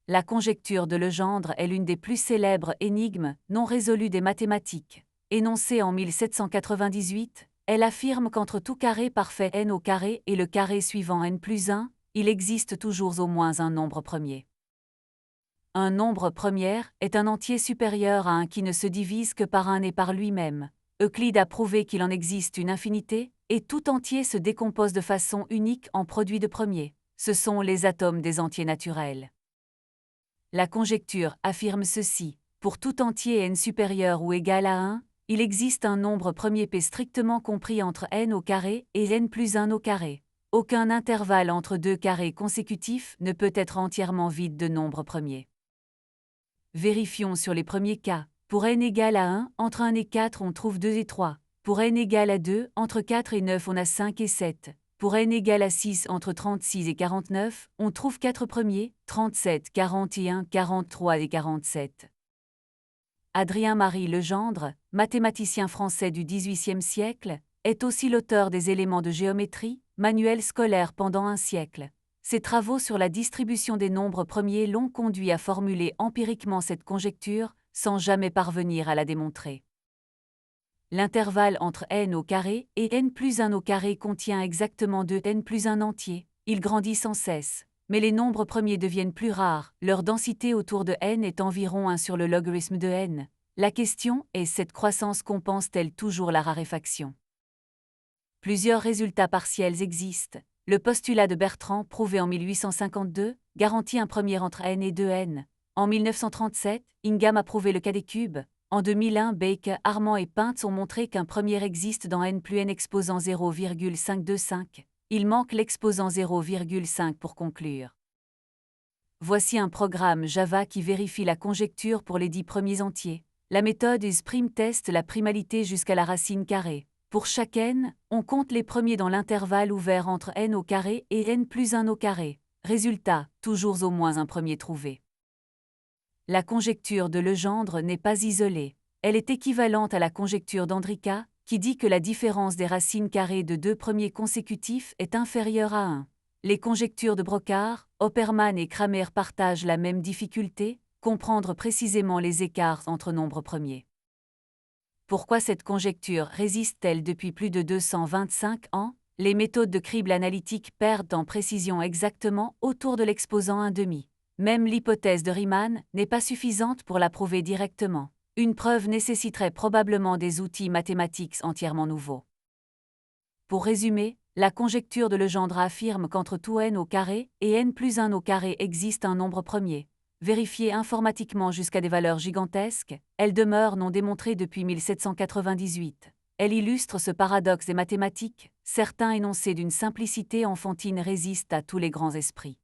La conjecture de Legendre est l'une des plus célèbres énigmes non résolues des mathématiques. Énoncée en 1798, elle affirme qu'entre tout carré parfait n au carré et le carré suivant n plus 1, il existe toujours au moins un nombre premier. Un nombre premier est un entier supérieur à un qui ne se divise que par un et par lui-même. Euclide a prouvé qu'il en existe une infinité, et tout entier se décompose de façon unique en produits de premiers. Ce sont les atomes des entiers naturels. La conjecture affirme ceci: pour tout entier n supérieur ou égal à 1, il existe un nombre premier p strictement compris entre n au carré et n plus 1 au carré. Aucun intervalle entre deux carrés consécutifs ne peut être entièrement vide de nombre premier. Vérifions sur les premiers cas. Pour n égale à 1, entre 1 et 4 on trouve 2 et 3. Pour n égale à 2, entre 4 et 9 on a 5 et 7. Pour n égale à 6, entre 36 et 49, on trouve 4 premiers, 37, 41, 43 et 47. Adrien-Marie Legendre, mathématicien français du XVIIIe siècle, est aussi l'auteur des éléments de géométrie, manuel scolaire pendant un siècle. Ses travaux sur la distribution des nombres premiers l'ont conduit à formuler empiriquement cette conjecture, sans jamais parvenir à la démontrer. L'intervalle entre n au carré et n plus 1 au carré contient exactement 2 n plus 1 entier. Il grandit sans cesse, mais les nombres premiers deviennent plus rares, leur densité autour de n est environ 1 sur le logarithme de n. La question est: cette croissance compense-t-elle toujours la raréfaction? Plusieurs résultats partiels existent. Le postulat de Bertrand, prouvé en 1852, garantit un premier entre n et 2n. En 1937, Ingham a prouvé le cas des cubes. En 2001, Baker, Armand et Pintz ont montré qu'un premier existe dans n plus n exposant 0,525. Il manque l'exposant 0,5 pour conclure. Voici un programme Java qui vérifie la conjecture pour les 10 premiers entiers. La méthode isPrime teste la primalité jusqu'à la racine carrée. Pour chaque n, on compte les premiers dans l'intervalle ouvert entre n au carré et n plus 1 au carré. Résultat, toujours au moins un premier trouvé. La conjecture de Legendre n'est pas isolée. Elle est équivalente à la conjecture d'Andrica, qui dit que la différence des racines carrées de deux premiers consécutifs est inférieure à 1. Les conjectures de Brocard, Oppermann et Cramer partagent la même difficulté, comprendre précisément les écarts entre nombres premiers. Pourquoi cette conjecture résiste-t-elle depuis plus de 225 ans? Les méthodes de crible analytique perdent en précision exactement autour de l'exposant 1/2. Même l'hypothèse de Riemann n'est pas suffisante pour la prouver directement. Une preuve nécessiterait probablement des outils mathématiques entièrement nouveaux. Pour résumer, la conjecture de Legendre affirme qu'entre tout n au carré et n plus 1 au carré existe un nombre premier. Vérifiée informatiquement jusqu'à des valeurs gigantesques, elle demeure non démontrée depuis 1798. Elle illustre ce paradoxe des mathématiques: certains énoncés d'une simplicité enfantine résistent à tous les grands esprits.